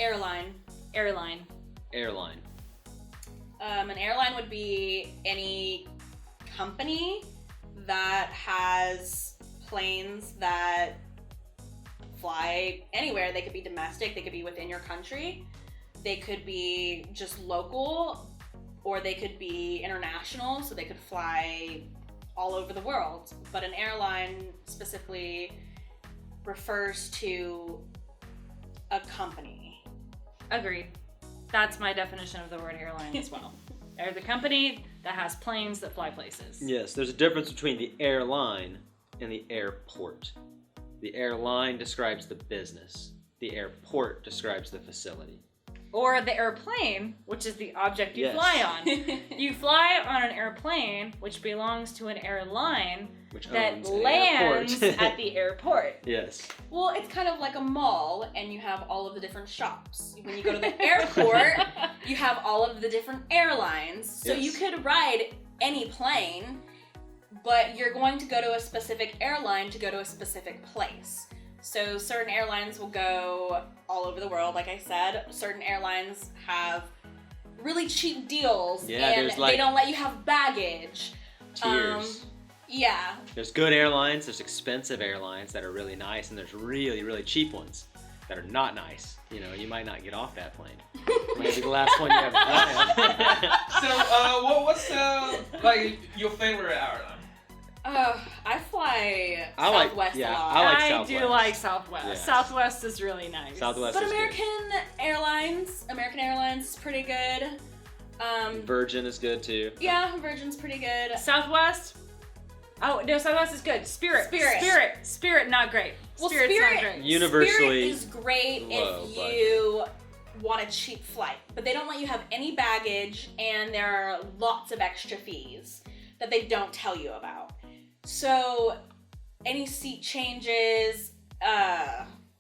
Airline. Airline. Airline. An airline would be any company that has planes that fly anywhere. They could be domestic, they could be within your country, they could be just local, or they could be international, so they could fly all over the world. But an airline specifically refers to a company. Agreed. That's my definition of the word airline as well. They're the company that has planes that fly places. Yes, there's a difference between the airline and the airport. The airline describes the business. The airport describes the facility. Or the airplane, which is the object you Yes. fly on. You fly on an airplane, which belongs to an airline Which that owns an lands airport. at the airport. Yes. Well, it's kind of like a mall, and you have all of the different shops. When you go to the airport, you have all of the different airlines. So Yes. you could ride any plane, but you're going to go to a specific airline to go to a specific place. So certain airlines will go all over the world, like I said. Certain airlines have really cheap deals, Yeah, and there's like they don't let you have baggage. tiers. Yeah. There's good airlines, there's expensive airlines that are really nice, and there's really, really cheap ones that are not nice. You know, you might not get off that plane. Might be the last one you ever fly on. So, what's like your favorite airline? I fly I like- Southwest yeah, a lot. I like I Southwest. do like Southwest. Yes. Southwest is really nice. Southwest But is American Airlines is pretty good. good. Virgin is good too. Yeah, Virgin's pretty good. Southwest? Oh, no, Southwest is good. Spirit, not great. Well, Spirit's Spirit- not great. Universally Spirit is great low if you want a cheap flight, but they don't let you have any baggage, and there are lots of extra fees that they don't tell you about. So, any seat changes,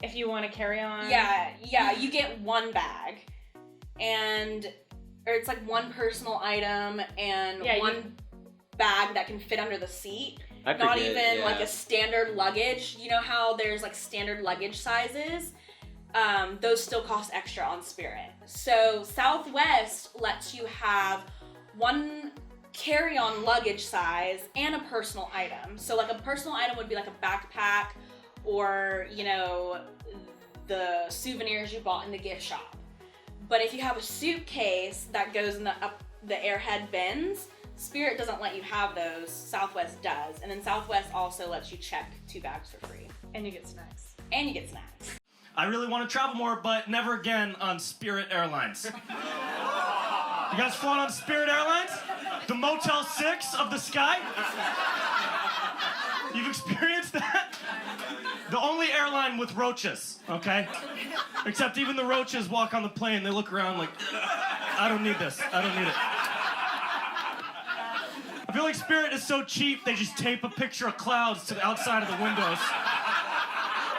If you want to carry on. yeah, you get one bag, or it's like one personal item and Yeah, one bag that can fit under the seat. I Not forget, even yeah. like a standard luggage. You know how there's like standard luggage sizes? Those still cost extra on Spirit. So Southwest lets you have one carry-on luggage size and a personal item. So like a personal item would be like a backpack, or, you know, the souvenirs you bought in the gift shop. But if you have a suitcase that goes in the airhead bins, Spirit doesn't let you have those. Southwest does. And then Southwest also lets you check 2 bags for free. And you get snacks. And you get snacks. I really want to travel more, but never again on Spirit Airlines. You guys flown on Spirit Airlines? The Motel 6 of the sky? You've experienced that? The only airline with roaches, okay? Except even the roaches walk on the plane, they look around like, I don't need this, I don't need it. I feel like Spirit is so cheap, they just tape a picture of clouds to the outside of the windows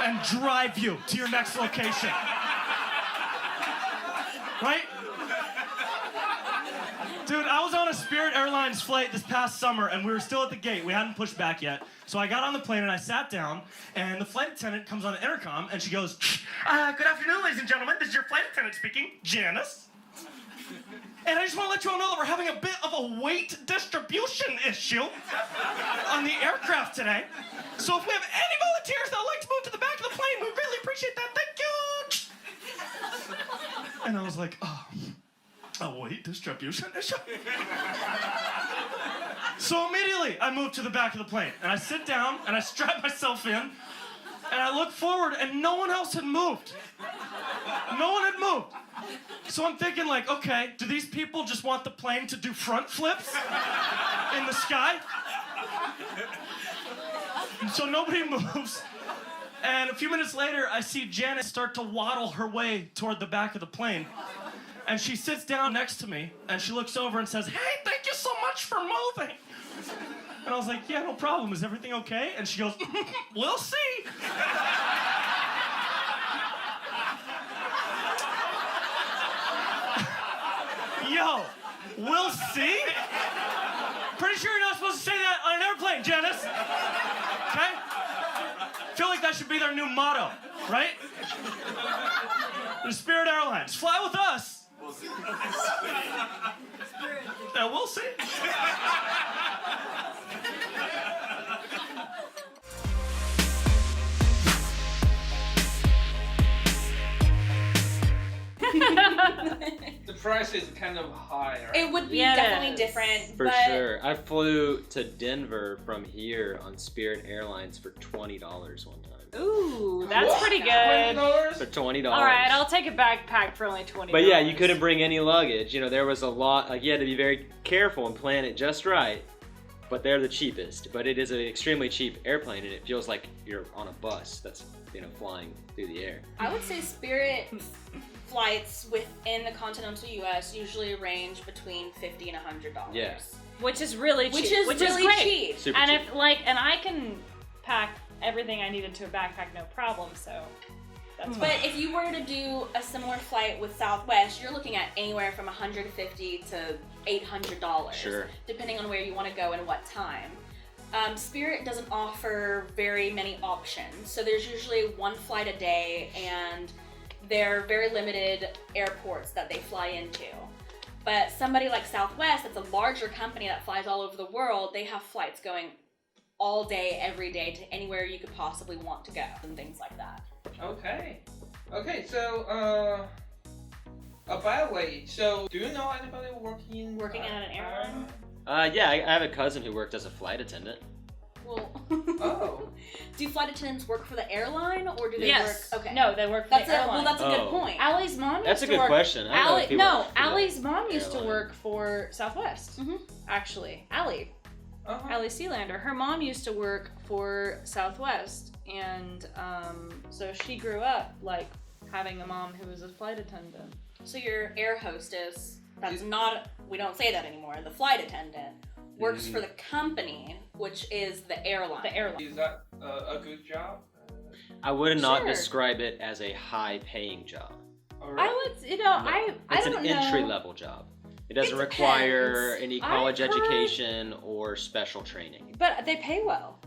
and drive you to your next location. Right? Dude, I was on a Spirit Airlines flight this past summer, and we were still at the gate. We hadn't pushed back yet. So I got on the plane, and I sat down, and the flight attendant comes on the intercom, and she goes, good afternoon, ladies and gentlemen. This is your flight attendant speaking, Janice. And I just want to let you all know that we're having a bit of a weight distribution issue on the aircraft today. So if we have any volunteers that would like to move to the back of the plane, we'd really appreciate that. Thank you. And I was like, oh, a weight distribution issue? So immediately I moved to the back of the plane, and I sit down, and I strap myself in, and I look forward, and no one else had moved. No one had moved. So I'm thinking like, okay, do these people just want the plane to do front flips in the sky? And so nobody moves. And a few minutes later, I see Janet start to waddle her way toward the back of the plane. And she sits down next to me, and she looks over and says, hey, thank you so much for moving. And I was like, yeah, no problem. Is everything okay? And she goes, we'll see. Yo, we'll see? Pretty sure you're not supposed to say that on an airplane, Janice. Okay? I feel like that should be their new motto. right? There's Spirit Airlines. Fly with us. We'll see. Yeah, we'll see. The price is kind of high, right? It would be Yeah, it definitely is. different. For but sure. I flew to Denver from here on Spirit Airlines for $20 one time. Ooh, that's What? pretty good. $20? For $20. All right, I'll take a backpack for only $20. But yeah, you couldn't bring any luggage. You know, there was a lot, like you had to be very careful and plan it just right. But they're the cheapest. But it is an extremely cheap airplane, and it feels like you're on a bus that's, you know, flying through the air. I would say Spirit flights within the continental U.S. usually range between $50 and $100. Yeah. Which is really cheap. Which is really great. cheap. Super And cheap. and I can pack everything I need into a backpack, no problem. So that's But fine. if you were to do a similar flight with Southwest, you're looking at anywhere from $150 to $800. Sure. Depending on where you want to go and what time. Spirit doesn't offer very many options, so there's usually one flight a day, and they're very limited airports that they fly into. But somebody like Southwest, that's a larger company that flies all over the world, they have flights going all day, every day, to anywhere you could possibly want to go, and things like that. Okay. Okay, so, by the way, so do you know anybody working at an airline? Yeah, I have a cousin who worked as a flight attendant. Well, Oh. do flight attendants work for the airline, or do they Yes. work? Okay. No, they work for That's the a airline. that's a good Oh. point. Allie's mom used That's a to good work. question. I don't know if he worked for the Allie's mom used to airline. work for Southwest. Mhm. Actually, Allie Uh-huh. Sealander. Her mom used to work for Southwest, and so she grew up like having a mom who was a flight attendant. So your air hostess, that's not, we don't say that anymore, the flight attendant, works for the company, which is the airline. The airline. Is that a good job? I would not Sure. describe it as a high-paying job. I would, I It's don't an know. entry-level job. It doesn't It require depends. any I've college heard- education or special training. But they pay well.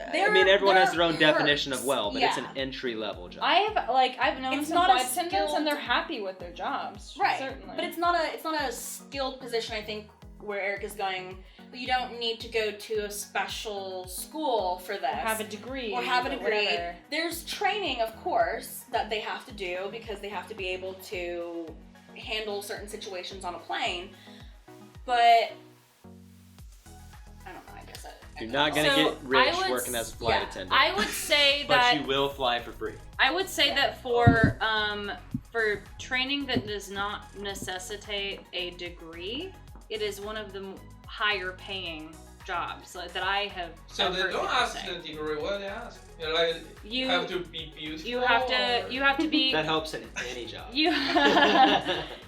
I mean, everyone has their own there are definition of perks, well, but it's an yeah. entry-level job. I've known It's some not a flight attendants, skilled- and they're happy with their jobs. Right. Certainly. But it's not a skilled position, I think, where Eric is going. You don't need to go to a special school for this. have a degree. Or have a or degree. whatever. There's training, of course, that they have to do because they have to be able to handle certain situations on a plane. But I don't know. I guess You're not gonna So, get rich I would working as a flight yeah, attendant, I would say but that you will fly for free. I would say that for training that does not necessitate a degree, it is one of the higher paying jobs that I have. So I've they heard don't people ask say. the degree, what they ask? You know, like, You have to be beautiful? you have to be That helps in any job. you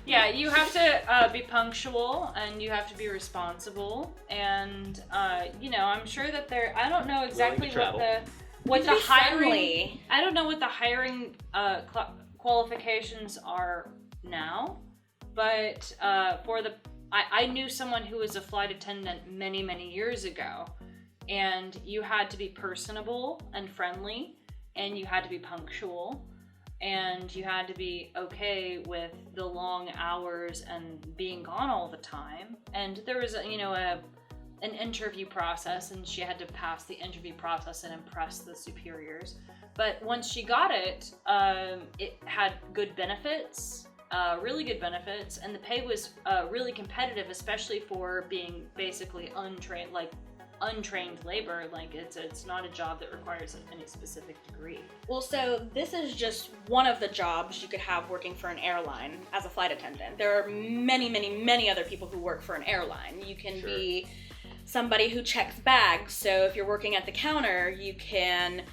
yeah, you have to be punctual, and you have to be responsible, and I'm sure that I don't know exactly travel. what the Be hiring friendly. I don't know what the hiring qualifications are now, but I knew someone who was a flight attendant many, many years ago, and you had to be personable and friendly, and you had to be punctual, and you had to be okay with the long hours and being gone all the time. And there was an interview process, and she had to pass the interview process and impress the superiors. But once she got it, it had good benefits, really good benefits, and the pay was really competitive, especially for being basically untrained labor. Like it's not a job that requires any specific degree. Well, so this is just one of the jobs you could have working for an airline as a flight attendant. There are many, many, many other people who work for an airline. You can Sure. be somebody who checks bags. So if you're working at the counter, you can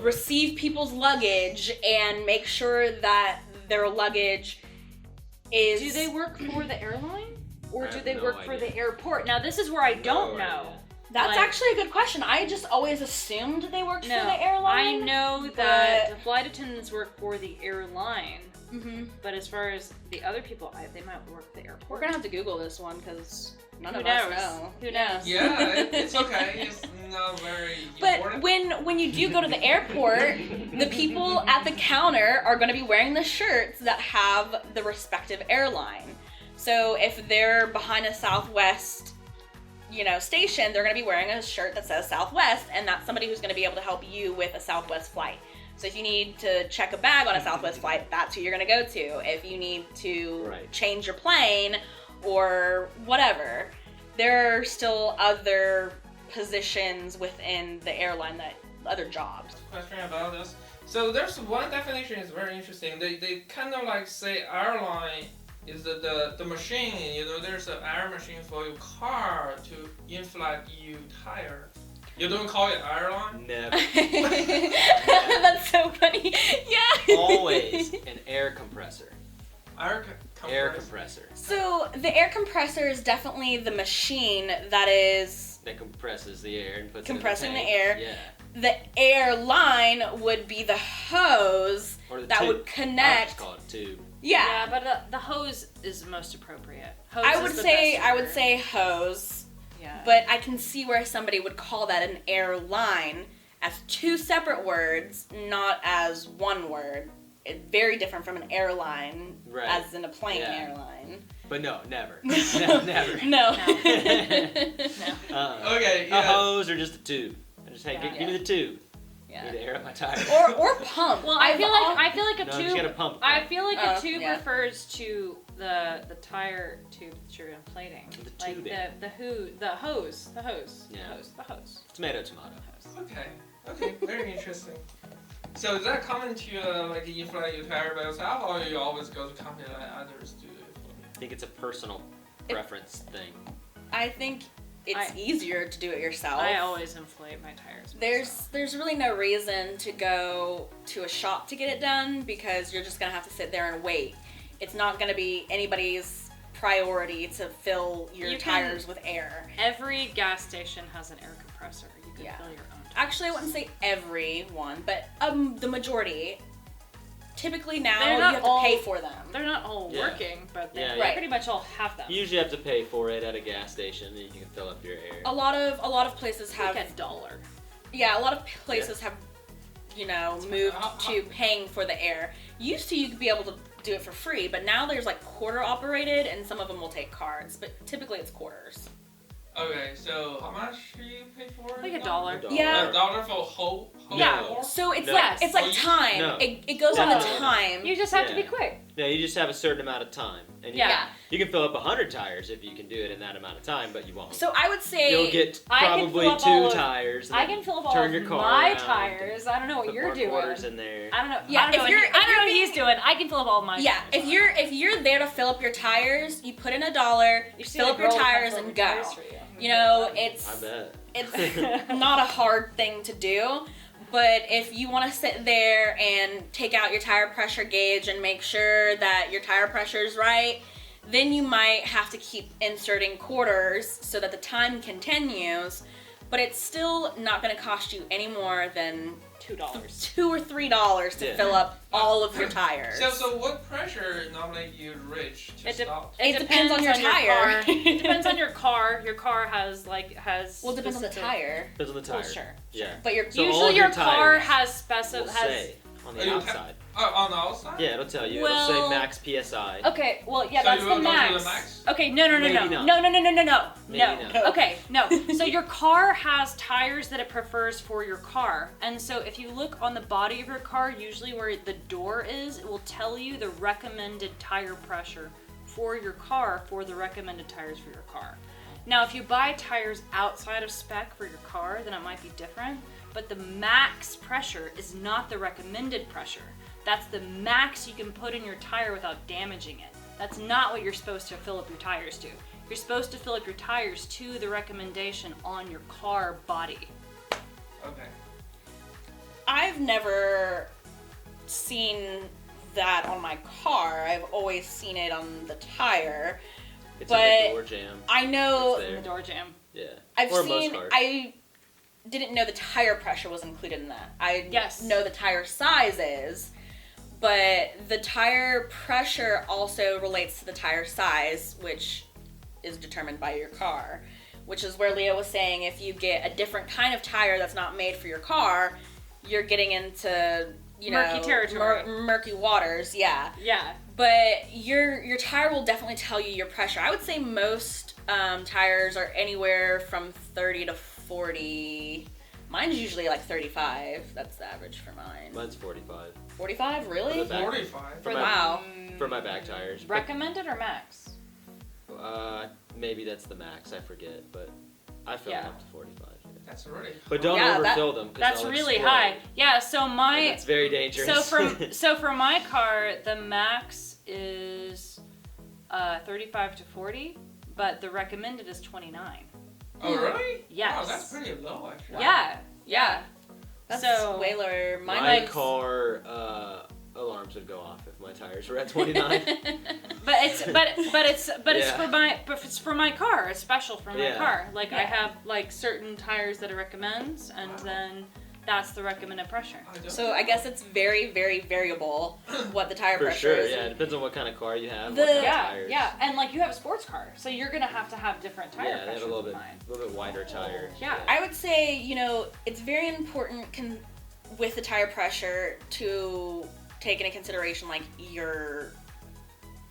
receive people's luggage and make sure that their luggage is... Do they work for the airline, or I do have they no work for idea. the airport? Now this is where I don't No know. idea. That's Like- actually a good question. I just always assumed they worked for the airline. I know that the flight attendants work for the airline, but as far as the other people, they might work at the airport. We're gonna have to Google this one because none Who of knows? us know. Who knows? Yeah, it's okay. It's not very But important. when you do go to the airport, the people at the counter are going to be wearing the shirts that have the respective airline. So if they're behind a Southwest, station, they're going to be wearing a shirt that says Southwest, and that's somebody who's going to be able to help you with a Southwest flight. So if you need to check a bag on a Southwest flight, that's who you're going to go to. If you need to change your plane or whatever, there are still other positions within the airline, that other jobs. Question about this. So there's one definition is very interesting. They kind of like say airline is the machine. There's an air machine for your car to inflate your tire. You don't call it airline? Never. That's so funny. Yeah. Always an air compressor. Air compressor. So the air compressor is definitely the machine that compresses the air and puts compressing it in the air. Yeah. The airline would be the hose Or the that tube. would I would connect. just call it tube. Yeah. But the hose is most appropriate. Hose I is would the say best I would word. say hose, Yeah. but I can see where somebody would call that an airline as two separate words, not as one word. It's very different from an airline, Right. as in a plane Yeah. airline. But no, never. No, never. No. Okay, A yeah. hose or just a tube. I just Yeah. give me the tube. Yeah. Need to air up my tire. Or pump. Well, I feel like a no, tube. you just gotta pump. I feel like a Oh, tube yeah. refers to the tire tube that you're inflating. The Like tubing. the hose. Yeah. The hose. Tomato. Okay, very interesting. So is that common to like inflate your tire by yourself, or you always go to company like others do it for you? I think it's a personal preference thing. I think it's easier to do it yourself. I always inflate my tires. myself. There's really no reason to go to a shop to get it done, because you're just gonna have to sit there and wait. It's not gonna be anybody's priority to fill your You can- tires with air. Every gas station has an air compressor. You can Yeah. fill your own. Actually, I wouldn't say every one, but the majority. Typically now They're you not have to all- pay for them. They're not all Yeah. working, but they Yeah, yeah. pretty much all have them. You usually have to pay for it at a gas station, and you can fill up your air. A lot of places have like $1. a lot of places have moved How- to paying for the air. Used to you could be able to do it for free, but now there's like quarter operated, and some of them will take cards, but typically it's quarters. Okay, so how much do you pay for it? Like now? $1. Yeah. $1 for whole Yeah. hour? So it's No. like Oh, you- time. No. It goes on the No. time. You just have to be Yeah. quick. Yeah, you just have a certain amount of time, and Yeah. you can fill up 100 tires if you can do it in that amount of time, but you won't. So I would say You'll get I can probably fill up 2 all of- tires. and I then can fill up all turn of your car my around, tires. I don't know what put you're more doing. quarters in there. I don't know. Yeah, I don't know if what you're- I don't know what if he's doing. I can fill up all my yeah, tires. if you're there to fill up your tires, you put in $1, You see fill the up your girl that tires comes and over go. tires for you. You know, I bet. it's not a hard thing to do. But if you want to sit there and take out your tire pressure gauge and make sure that your tire pressure is right, then you might have to keep inserting quarters so that the time continues. But it's still not going to cost you any more than $2. $2 or $3 to Yeah. fill up all of your tires. So what pressure normally you reach to It stop? It depends on your tire. car. It depends on your car. Your car has Well, it depends on the specific- tire. Depends on the tire. Well, sure. Yeah. But your So all Usually of your your car tires has We'll say on the Oh, you outside. On the outside? Yeah, it'll tell you. Well- It'll say max PSI. Okay, well, yeah, So that's you the will go to max. the max? Okay, no. Maybe not. No. Maybe No. not. Okay, no. So your car has tires that it prefers for your car. And so if you look on the body of your car, usually where the door is, it will tell you the recommended tire pressure for your car for the recommended tires for your car. Now, if you buy tires outside of spec for your car, then it might be different. But the max pressure is not the recommended pressure. That's the max you can put in your tire without damaging it. That's not what you're supposed to fill up your tires to. You're supposed to fill up your tires to the recommendation on your car body. Okay. I've never seen that on my car. I've always seen it on the tire. It's But in the door jam. I know It's In there. the door jam. Yeah. I've or seen. most cars. I didn't know the tire pressure was included in that. I Yes. know the tire sizes, but the tire pressure also relates to the tire size, which is determined by your car. Which is where Leo was saying if you get a different kind of tire that's not made for your car, you're getting into Murky territory. murky waters. Yeah. Yeah. But your tire will definitely tell you your pressure. I would say most tires are anywhere from 30 to 40. Mine's usually like 35. That's the average for mine. Mine's 45. 45? Really? For the back. 45. For my, Wow. for my back tires. But, Recommended or max? maybe that's the max. I forget, but I fill them up to 45. That's really. But don't Yeah, overfill them. 'Cause That's they'll really explode. high. Yeah. So my And it's very dangerous. so for my car, the max is 35 to 40, but the recommended is 29. Oh really? Yes. Wow, that's pretty low actually. Yeah. That's So- way lower. Mine my was- car alarms would go off if my tires were at 29. But it's Yeah. it's for my car. It's special for my Yeah. car. Like I Yeah. have like certain tires that it recommends, and Wow. then that's the recommended pressure. don't So I guess it's very, very variable what the tire For pressure sure, is. yeah. It depends on what kind of car you have. The- what kind of Yeah, tires. yeah, and like you have a sports car, so you're gonna have to have different tire Yeah, they pressure have a than mine. little bit wider tires. Yeah. I would say, it's very important with the tire pressure to take into consideration like your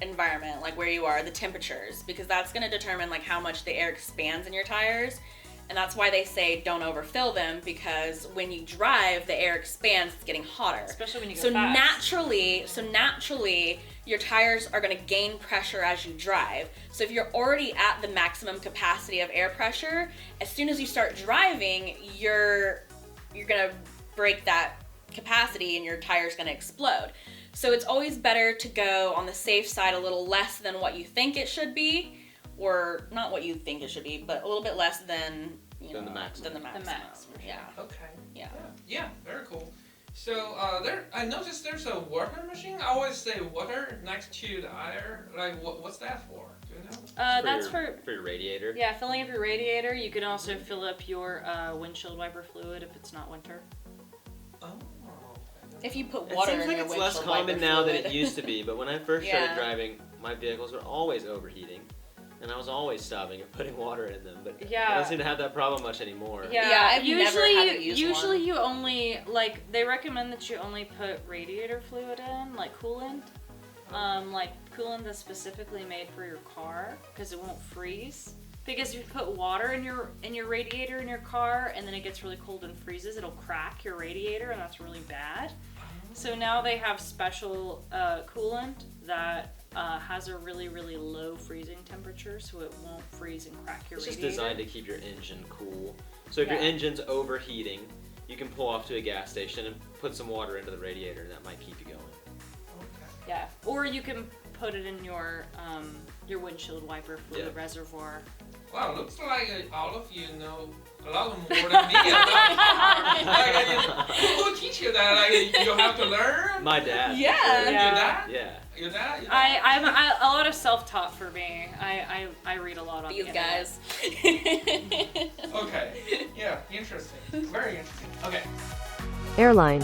environment, like where you are, the temperatures, because that's going to determine like how much the air expands in your tires. And that's why they say don't overfill them, because when you drive, the air expands, it's getting hotter. Especially when you go So fast. naturally, your tires are going to gain pressure as you drive. So if you're already at the maximum capacity of air pressure, as soon as you start driving, you're going to break that capacity and your tire's going to explode. So it's always better to go on the safe side a little less than what you think it should be, or not what you think it should be, but a little bit less than Than the maximum. Than the maximum. max, for Yeah. Okay. Yeah. Yeah, very cool. So I noticed there's a water machine. I always say water next to the air. Like what's that for? Do you know? That's for your radiator. yeah, filling up your radiator. You can also fill up your windshield wiper fluid if it's not winter. Oh. If you put It water seems in like your it's less windshield common wiper now than fluid. it used to be. But when I first started Yeah. driving, my vehicles were always overheating, and I was always stopping and putting water in them. But I Yeah. don't seem to have that problem much anymore. Yeah, I've never had to use usually one. you only they recommend that you only put radiator fluid in, like coolant. Like coolant that's specifically made for your car because it won't freeze. Because if you put water in your radiator in your car and then it gets really cold and freezes, it'll crack your radiator and that's really bad. So now they have special coolant that has a really, really low freezing temperature, so it won't freeze and crack your It's just radiator. designed to keep your engine cool. So if your Yeah. engine's overheating, you can pull off to a gas station and put some water into the radiator, and that might keep you going. Okay. Yeah, or you can put it in your windshield wiper fluid Yeah. reservoir. Wow, looks like all of you know a lot more than me about cars. Like, who teach you that? Like, you have to learn. My dad. Yeah. for sure. Yeah. Your dad? Yeah. Your dad? Your dad? I'm a lot of self-taught for me. I read a lot on These the internet. guys. Okay. Yeah, interesting. Very interesting. Okay. Airline.